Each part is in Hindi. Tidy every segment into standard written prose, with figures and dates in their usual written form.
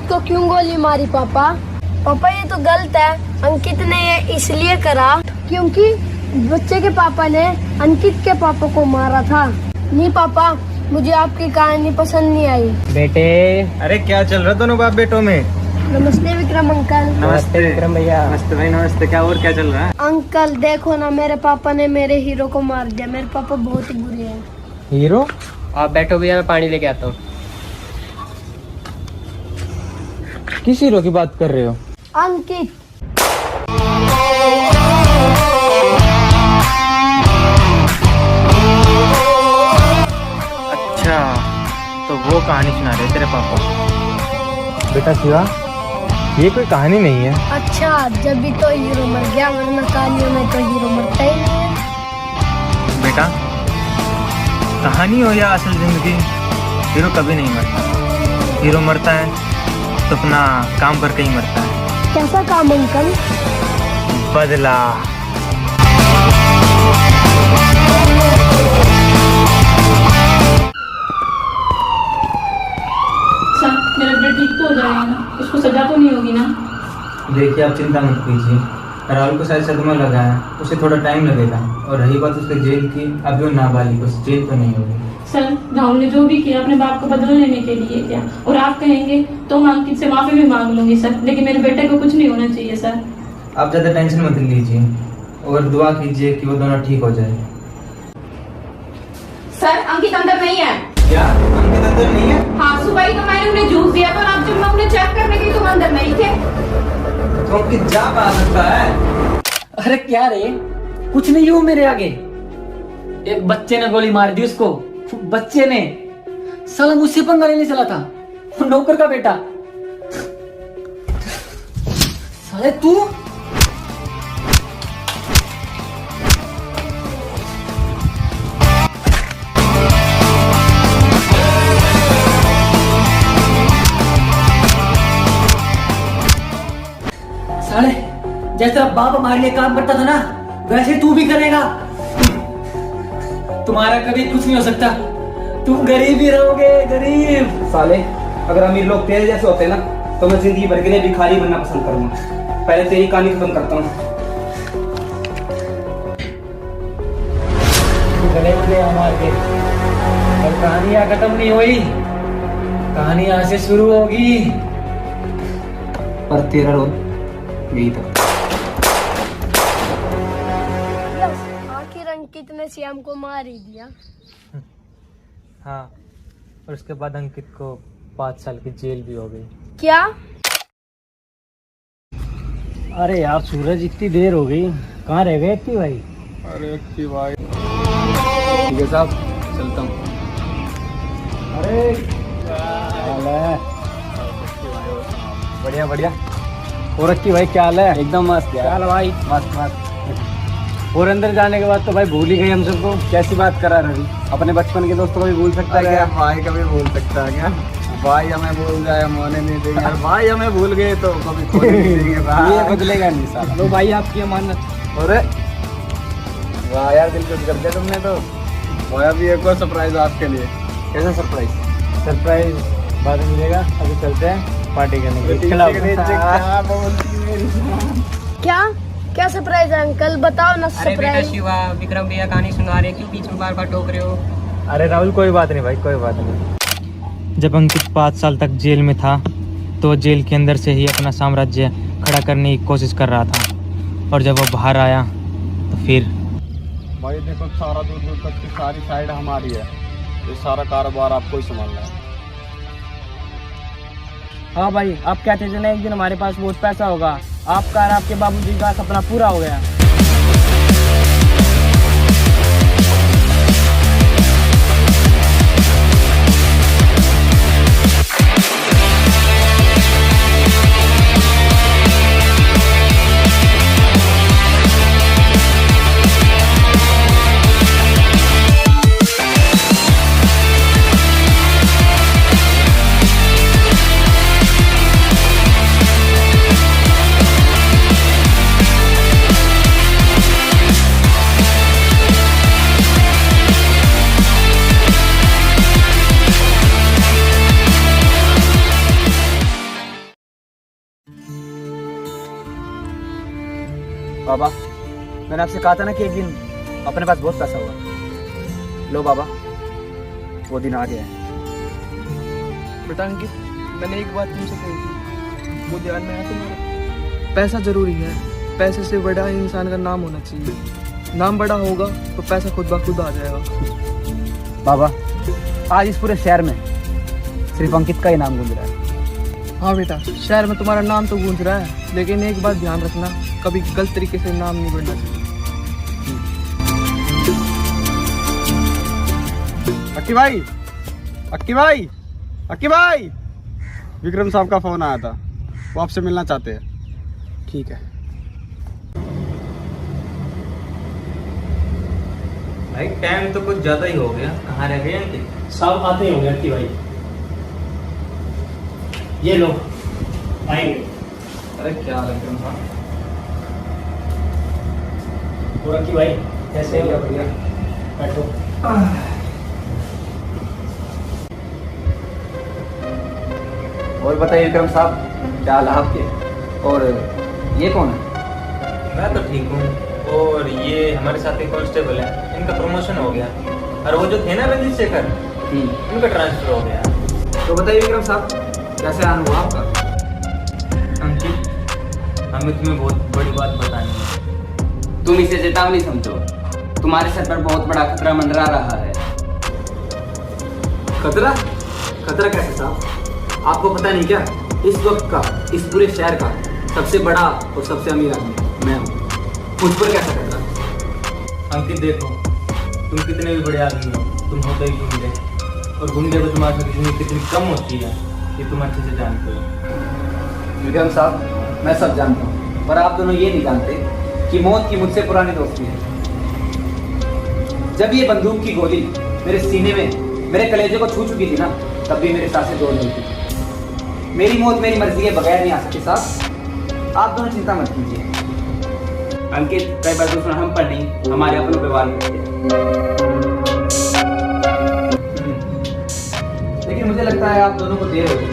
अंकित को क्यों गोली मारी पापा? पापा ये तो गलत है। अंकित ने ये इसलिए करा क्योंकि बच्चे के पापा ने अंकित के पापा को मारा था। नहीं पापा, मुझे आपकी कहानी पसंद नहीं आई। बेटे, अरे क्या चल रहा दोनों बाप बेटों में? नमस्ते विक्रम अंकल। नमस्ते विक्रम भैया। नमस्ते भाई, नमस्ते। क्या और क्या चल रहा है? अंकल देखो ना, मेरे पापा ने मेरे हीरो को मार दिया। मेरे पापा बहुत ही बुरे हैं। हीरो? आप बैठो भैया, मैं पानी लेके आता हूँ। किस हीरो की बात कर रहे हो? अंकित। अच्छा, तो वो कहानी सुना रहे तेरे पापा? बेटा शिवा, ये कोई कहानी नहीं है। अच्छा, जब भी तो हीरो मर गया, वरना कहानियों में तो हीरो मरता ही नहीं है। बेटा, कहानी हो या असल जिंदगी, हीरो कभी नहीं मरता। हीरो मरता है तो अपना काम करके ही मरता है। कैसा काम अंकल? बदला। मेरा बेटा ठीक तो हो जाएगा ना? उसको सजा तो नहीं होगी ना? देखिए, आप चिंता मत कीजिए। राहुल को शायद सदमा लगा है, उसे थोड़ा टाइम लगेगा। और रही बात उसके जेल की, अभी वो नाबालिग, उस जेल तो नहीं होगी। सर, राहुल ने जो भी किया अपने बाप को बदला लेने के लिए किया, और आप कहेंगे तो मैं अंकित से माफी भी मांग लूंगी सर, लेकिन मेरे बेटे को कुछ नहीं होना चाहिए सर। आप ज्यादा टेंशन मत लीजिए और दुआ कीजिए कि वो दोनों ठीक हो जाए। सर, अंकित अंदर नहीं है। क्या अंकित अंदर नहीं है? हाँ, सुबह ही तो मैंने उन्हें जूस दिया था, और आप जब मैं उन्हें चेक करने गई तो अंदर नहीं थे। तो अंकित जा पा सकता है? अरे क्या रे, कुछ नहीं हो मेरे आगे। एक बच्चे ने गोली मार दी उसको। बच्चे ने, साला मुझसे पंगा लेने चला था, नौकर का बेटा। साले तू साले, जैसा बाप हमारे लिए काम करता था ना, वैसे तू भी करेगा। तुम्हारा कभी कुछ नहीं हो सकता, तुम गरीब ही रहोगे, गरीब। साले, अगर अमीर लोग तेरे जैसे होते ना, तो मैं जिंदगी भर के लिए भिखारी बनना पसंद करूंगा। पहले तेरी कहानी खत्म करता हूँ। गले में हमारे के, और कहानी यहाँ खत्म नहीं हुई, कहानी यहाँ से शुरू होगी। पर तेरा रोल यही था। आखिर अंकित ने श्याम को मार ही दिया। हाँ, और उसके बाद अंकित को 5 साल की जेल भी हो गई। क्या? अरे यार सूरज, इतनी देर हो गई, कहाँ रह गए इतनी भाई? अरे भाई, ठीक है साहब, चलता हूँ। अरे बढ़िया बढ़िया। और रखी भाई, क्या हाल है? एकदम मस्त यार। चल भाई, मस्त मस्त। और अंदर जाने के बाद तो भाई भूल ही गए हम सबको। कैसी बात करा रवि? अपने बचपन के दोस्तों को भी भूल सकता है क्या? भाई कभी भूल सकता है क्या? भाई हमें भूल जाए, हम होने नहीं देंगे। भाई हमें भूल गए तो कभी खोने नहीं देंगे भाई। ये बदलेगा नहीं साला। लो भाई, आपकी अमानत। अरे वाह यार, दिल खुश कर दिया तुमने तो। और अभी एक और सरप्राइज आपके लिए। कैसा सरप्राइज? सरप्राइज बाद में मिलेगा, अभी चलते हैं पार्टी करने के लिए। क्या क्या सरप्राइज है अंकल? बताओ ना अरे बेटा सरप्राइज। शिवा, विक्रम भैया कहानी सुना रहे, क्यों बीच में बार बार टोक रहे हो? अरे राहुल, कोई बात नहीं भाई, कोई बात नहीं। जब अंकित 5 साल तक जेल में था, तो जेल के अंदर से ही अपना साम्राज्य खड़ा करने की कोशिश कर रहा था, और जब वो बाहर आया तो फिर भाई देखो, सारा दूर दूर तक की सारी साइड हमारी है। ये सारा कारोबार आपको ही संभालना है। हाँ भाई, आप कहते थे ना एक दिन हमारे पास बहुत पैसा होगा। आपका और आपके बाबूजी का सपना पूरा हो गया। बाबा, मैंने आपसे कहा था ना कि एक दिन अपने पास बहुत पैसा होगा। लो बाबा, वो दिन आ गया है। बेटा अंकित, मैंने एक बात तुमसे कही थी, वो ध्यान में है तुम्हारे? पैसा जरूरी है, पैसे से बड़ा इंसान का नाम होना चाहिए। नाम बड़ा होगा तो पैसा खुद ब खुद आ जाएगा। बाबा, आज इस पूरे शहर में सिर्फ अंकित का ही नाम गूंज रहा है। हाँ बेटा, शहर में तुम्हारा नाम तो गूंज रहा है, लेकिन एक बात ध्यान रखना, कभी गलत तरीके से नाम नहीं बढ़ना चाहिए। अक्की भाई, अक्की भाई, अक्की भाई, विक्रम साहब का फोन आया था, वो आपसे मिलना चाहते हैं। ठीक है भाई, टाइम तो कुछ ज्यादा ही हो गया, कहाँ रह गए अंकित? सब आते होंगे अक्की भाई। ये लो, आएंगे। अरे क्या हाल है विक्रम साहब? और अक्की भाई कैसे हो? बढ़िया। बैठो। और बताइए विक्रम साहब, क्या हाल है आपके? और ये कौन है? मैं तो ठीक हूँ, और ये हमारे साथ एक कांस्टेबल है, इनका प्रमोशन हो गया। और वो जो थे ना रंजीत शेखर, उनका ट्रांसफर हो गया। तो बताइए विक्रम साहब, कैसे आना हुआ आपका? अंकित, हमें तुम्हें बहुत बड़ी बात बतानी है। तुम इसे चेतावनी समझो, तुम्हारे सर पर बहुत बड़ा खतरा मंडरा रहा है। खतरा? खतरा कैसे साहब? आपको पता नहीं क्या, इस वक्त का, इस पूरे शहर का सबसे बड़ा और सबसे अमीर आदमी मैं हूँ। मुझ पर कैसा खतरा? अंकित देखो, तुम कितने भी बड़े आदमी हो, तुम होते ही गुंडे, और गुंडे को तुम्हारी जिंदगी कितनी कम होती है ये तुम अच्छे से जानते हो। विक्रम साहब, मैं सब जानता हूँ, पर आप दोनों ये नहीं जानते कि मौत की मुझसे पुरानी दोस्ती है। जब ये बंदूक की गोली मेरे सीने में मेरे कलेजे को छू चुकी थी ना, तब भी मेरी सांसें दौड़ रही थी। मेरी मौत मेरी मर्जी के बगैर नहीं आ सकती साहब, आप दोनों चिंता मत कीजिए। अंकित, कई बार दुश्मन हम पर नहीं, हमारे अपनों पे वार करते हैं। लेकिन मुझे लगता है आप दोनों को देर हो गई।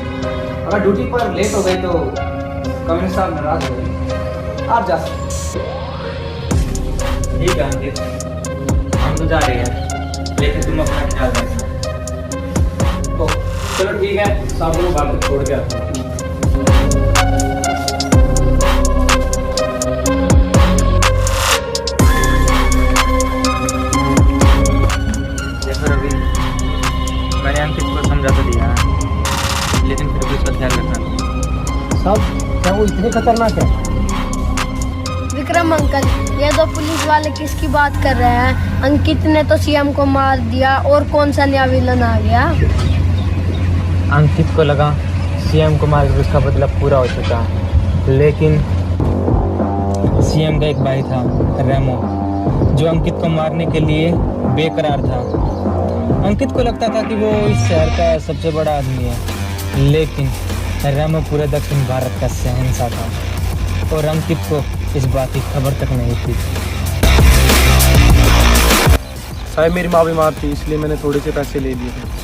अगर ड्यूटी पर लेट हो गए तो कमिश्नर साहब नाराज हो गए। आप जा सकते। ठीक है अंकित, हम तो जा रहे हैं, लेकिन तुम अपना ख्याल रखना। तो चलो ठीक है, साहब लोग बात छोड़ के आते हैं। देखो रवि, मैंने अंकित को समझा तो दिया, लेकिन फिर भी उसका ख्याल रखना। सब क्या वो इतने खतरनाक है? विक्रम अंकल, ये दो पुलिस वाले किसकी बात कर रहे हैं? अंकित ने तो सीएम को मार दिया, और कौन सा नया विलन आ गया? अंकित को लगा सीएम को मारकर उसका बदला पूरा हो चुका, लेकिन सीएम का एक भाई था रेमो, जो अंकित को मारने के लिए बेकरार था। अंकित को लगता था कि वो इस शहर का सबसे बड़ा आदमी है, लेकिन रेमो पूरे दक्षिण भारत का शहंशाह था, और अंकित को इस बात की खबर तक नहीं थी। साहब, मेरी माँ बीमार थी, इसलिए मैंने थोड़े से पैसे ले लिए थे।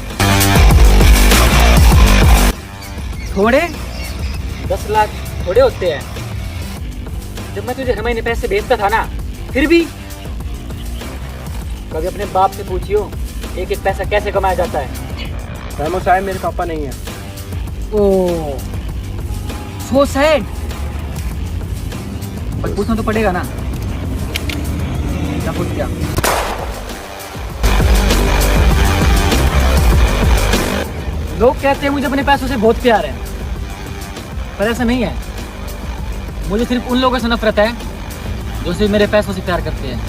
थोड़े? 10 लाख थोड़े होते हैं? जब मैं तुझे हर महीने पैसे भेजता था ना, फिर भी कभी अपने बाप से पूछियो एक एक पैसा कैसे कमाया जाता है। रेमो साहब मेरे पापा नहीं है। ओ, सो सैड। पर पूछना तो पड़ेगा ना, क्या पूछ क्या? लोग कहते हैं मुझे अपने पैसों से बहुत प्यार है, पर ऐसा नहीं है। मुझे सिर्फ उन लोगों से नफरत है जो सिर्फ मेरे पैसों से प्यार करते हैं।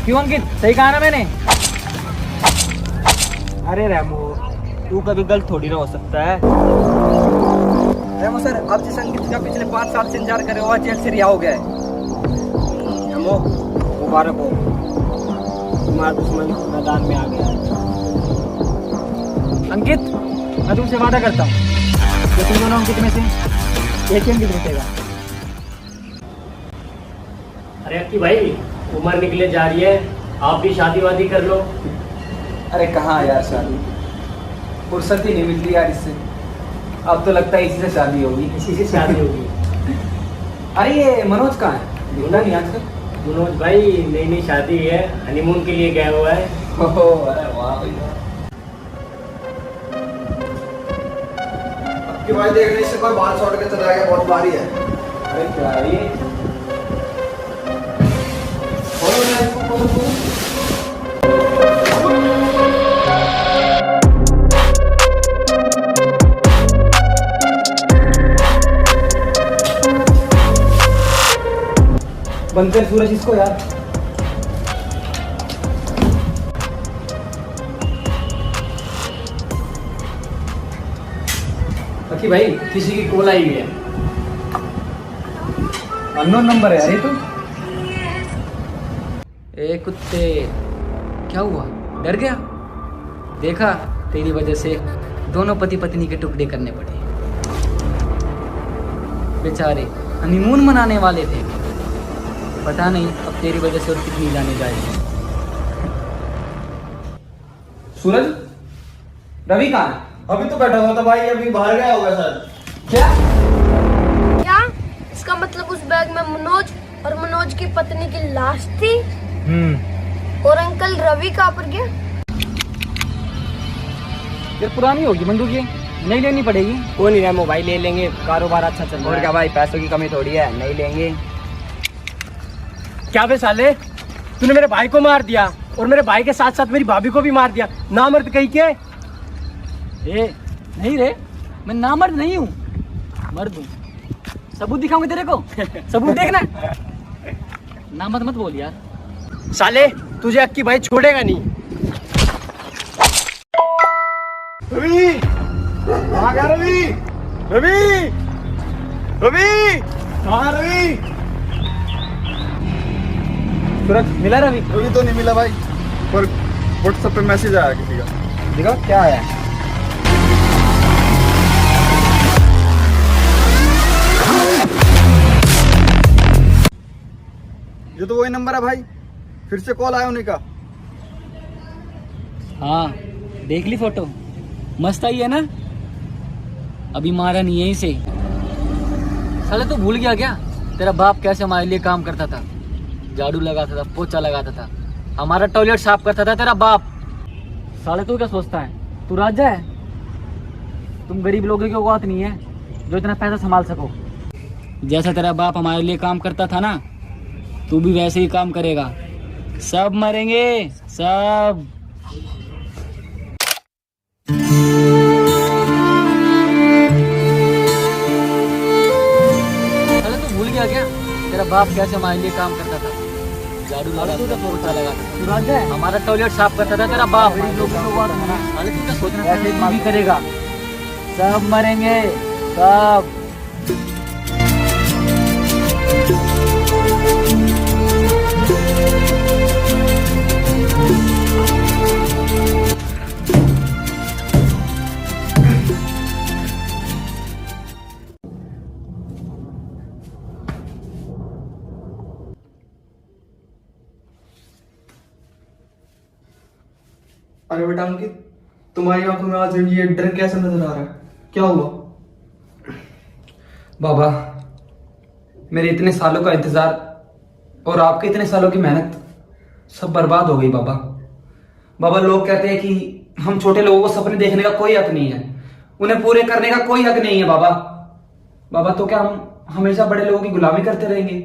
क्यों अंकित, सही कहा ना मैंने? अरे रेमो, तू कभी गलत थोड़ी ना हो सकता है। रेमो सर, आप जिस अंकित का पिछले 5 साल से इंतजार कर रहे हो, आज जेल से रिहा हो गया है। रेमो, मुबारक हो, तुम्हारा दुश्मन मैदान में आ गया है। अंकित, मैं तुमसे वादा करता हूँ कि तुम दोनों अंकित में से एक ही अंकित बचेगा। अरे अक्की भाई, उम्र निकले जा रही है, आप भी शादी वादी कर लो। अरे कहाँ यार शादी, फुर्सत ही नहीं मिलती यार इससे। अब तो लगता है इसी से शादी होगी। इसी से शादी होगी। अरे ये मनोज कहाँ है? ढूंढा नहीं आजकल। मनोज भाई नई नई शादी है, हनीमून के लिए गया हुआ है। ओहो, अरे वाह भाई। अब की भाई देखने से कोई बाल छोड़ के चला गया, बहुत भारी है। अरे क्या है ये? खोलो ना इसको, खोलो। बंद कर सूरज इसको यार। बाकी भाई किसी की कॉल आई हुई है। अननोन नंबर है यार ये तो। ए कुत्ते, क्या हुआ? डर गया? देखा, तेरी वजह से दोनों पति पत्नी के टुकड़े करने पड़े। बेचारे हनीमून मनाने वाले थे, पता नहीं अब तेरी वजह से और कितनी जाने जाएगी। सूरज, रवि कहाँ है? अभी तो बैठा हुआ था भाई, अभी बाहर गया होगा सर। क्या? क्या? इसका मतलब उस बैग में मनोज और मनोज की पत्नी की लाश थी। और अंकल रवि कहाँ पर गया? यार पुरानी होगी बंदूक, ये नहीं लेनी पड़ेगी। कोई नहीं रेमो भाई, ले लेंगे, कारोबार अच्छा चल रहा और है। क्या भाई, पैसों की कमी थोड़ी है, नहीं लेंगे। क्या बे साले, तूने मेरे भाई को मार दिया और मेरे भाई के साथ साथ मेरी भाभी को भी मार दिया, नामर्द कहीं के। ए नहीं रे, मैं नामर्द नहीं हूँ, मर्द हूँ। सबूत दिखाऊंगा तेरे को, सबूत देखना। नामर्द मत बोल यार। साले तुझे अक्की भाई छोड़ेगा नहीं। रवि, कहाँ गया रवि? रवि, रवि, कहाँ रवि? सूरज मिला रवि? रवि तो नहीं मिला भाई, पर व्हाट्सएप पे मैसेज आया किसी का। देखो क्या आया। ये तो वही नंबर है भाई, फिर से कॉल आया उन्हीं का। हाँ देख ली फोटो, मस्त आई है ना। अभी मारा नहीं है इसे। साले तू भूल गया क्या तेरा बाप कैसे हमारे लिए काम करता था? झाड़ू लगाता था, पोछा लगाता था, हमारा टॉयलेट साफ करता था तेरा बाप। साले तू क्या सोचता है तू राजा है? तुम गरीब लोगों की औकात नहीं है जो इतना पैसा संभाल सको। जैसा तेरा बाप हमारे लिए काम करता था ना, तू भी वैसे ही काम करेगा। सब मरेंगे सब। साले तू भूल गया क्या तेरा बाप कैसे हमारे लिए काम करता था? झाड़ू लगाता था, पोछा लगाता था, हमारा टॉयलेट साफ करता था तेरा बाप। साले तू क्या सोचना ऐसे तू भी करेगा? सब मरेंगे सब। अरे बेटा अंकित, तुम्हारी आंखों में आज ये डर कैसा नजर आ रहा है? क्या हुआ? बाबा, मेरे इतने सालों का इंतजार और आपके इतने सालों की मेहनत सब बर्बाद हो गई बाबा। बाबा लोग कहते हैं कि हम छोटे लोगों को सपने देखने का कोई हक नहीं है, उन्हें पूरे करने का कोई हक नहीं है बाबा। बाबा तो क्या हम हमेशा बड़े लोगों की गुलामी करते रहेंगे?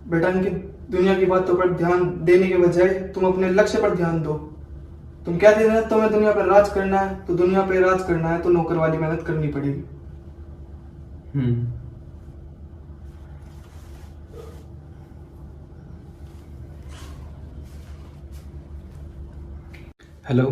बेटा अंकित, दुनिया की बातों पर ध्यान देने के बजाय तुम अपने लक्ष्य पर ध्यान दो। तुम कहते थे ना तुम्हें दुनिया पर राज करना है, तो दुनिया पर राज करना है तो नौकर वाली मेहनत करनी पड़ेगी। हेलो।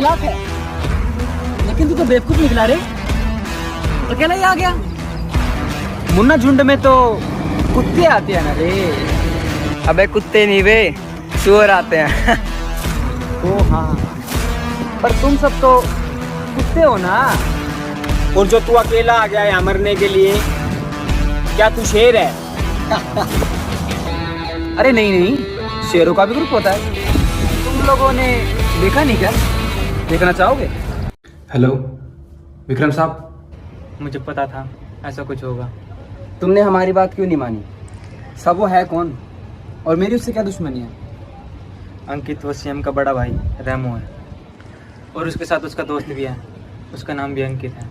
चालाक है, लेकिन तू तो बेवकूफ निकला रे, अकेला ही आ गया। मुन्ना, झुंड में तो कुत्ते आते हैं ना रे। अबे कुत्ते नहीं वे, सुअर आते हैं। ओ हाँ, पर तुम सब तो कुत्ते हो ना। और जो तू अकेला आ गया यहाँ मरने के लिए, क्या तू शेर है? अरे नहीं नहीं, शेरों का भी ग्रुप होता है। तुम लोगों ने देखा नहीं क्या? देखना चाहोगे? हेलो विक्रम साहब, मुझे पता था ऐसा कुछ होगा। तुमने हमारी बात क्यों नहीं मानी? सब वो है कौन, और मेरी उससे क्या दुश्मनी है? अंकित वो सीएम का बड़ा भाई रेमो है, और उसके साथ उसका दोस्त भी है, उसका नाम भी अंकित है।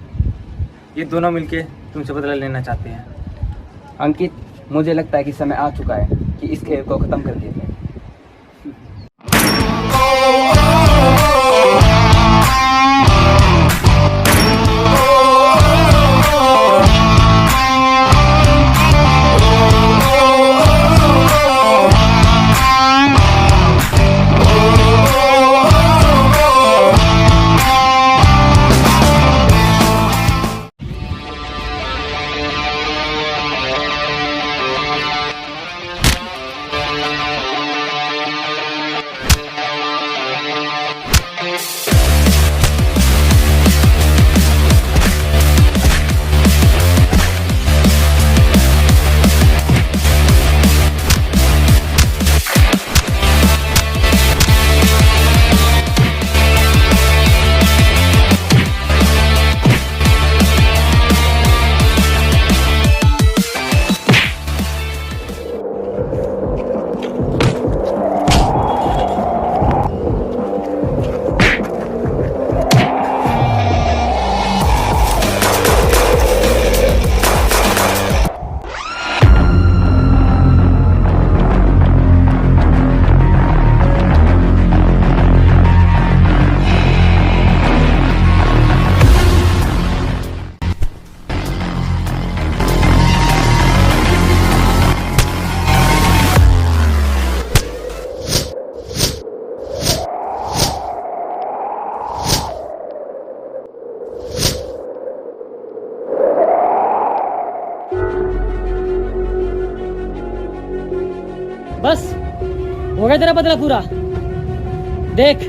ये दोनों मिलके तुमसे बदला लेना चाहते हैं। अंकित, मुझे लगता है कि समय आ चुका है कि इस खेल को खत्म कर दिया जाए। बस हो गया तेरा बदला पूरा। देख,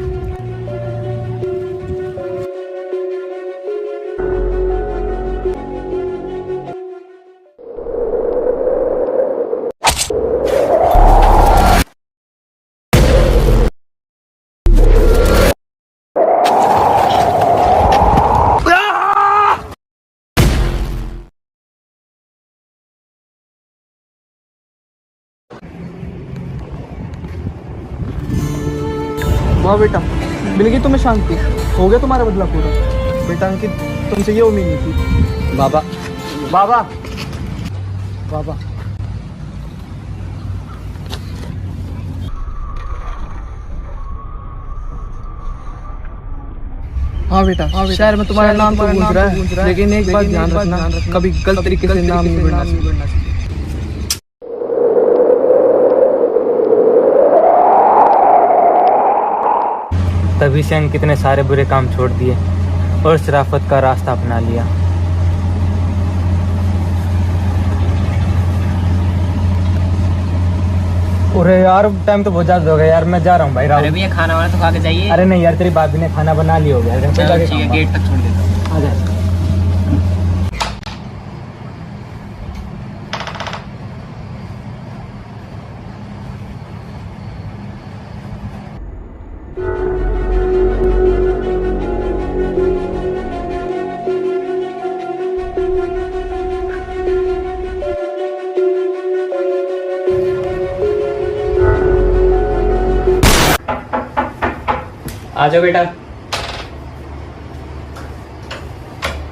वाह बेटा, मिल गई तुम्हें शांति, हो गया तुम्हारा बदला पूरा। बेटा अंकित, तुमसे ये उम्मीद नहीं थी। बाबा, बाबा, बाबा, हाँ बेटा, शहर में तुम्हारा नाम तो गूंज रहा है, लेकिन एक बात ध्यान रखना, कभी गलत तरीके से नाम नहीं बढ़ना चाहिए। तभी से अंकित ने सारे बुरे काम छोड़ दिए और शराफत का रास्ता अपना लिया। अरे यार, टाइम तो बहुत ज्यादा हो गया यार, मैं जा रहा हूँ भाई। अरे भैया खाना वाना तो खा के जाइए। अरे नहीं यार, तेरी भाभी ने खाना बना लिया होगा, घर पे जाके खाऊंगा। गेट तक छोड़ देता हूँ। आ जा। आ जाओ बेटा।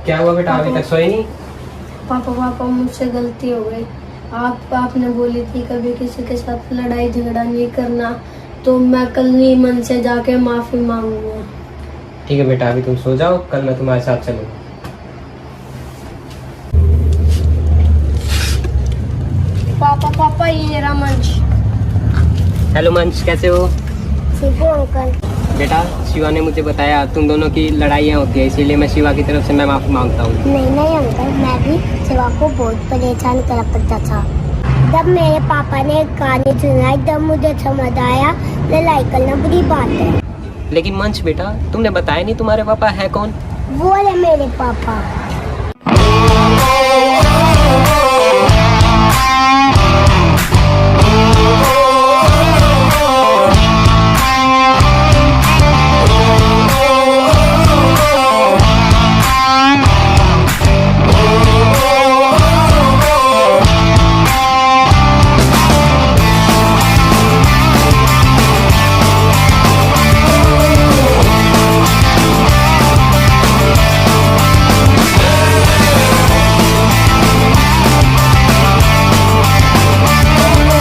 क्या हुआ बेटा, अभी तक सोए नहीं? पापा मुझसे गलती हो गई। आपने बोली थी कभी किसी के साथ लड़ाई झगड़ा नहीं करना, तो मैं कल नहीं मन से जाके माफी मांगूंगा। ठीक है बेटा, अभी तुम सो जाओ, कल मैं तुम्हारे साथ चलूंगा। पापा ये मेरा मंच। हेलो मंच, कैसे हो? ठीक है अंकल। बेटा शिवा ने मुझे बताया तुम दोनों की लड़ाइयाँ होती है, इसीलिए मैं शिवा की तरफ से मैं माफ़ी मांगता हूँ। नहीं अंकल, मैं भी शिवा को बहुत परेशान करता था। जब मेरे पापा ने कहानी सुनाई तब मुझे समझ आया लड़ाई करना बुरी बात है। लेकिन मंच बेटा तुमने बताया नहीं तुम्हारे पापा है कौन? वो है मेरे पापा।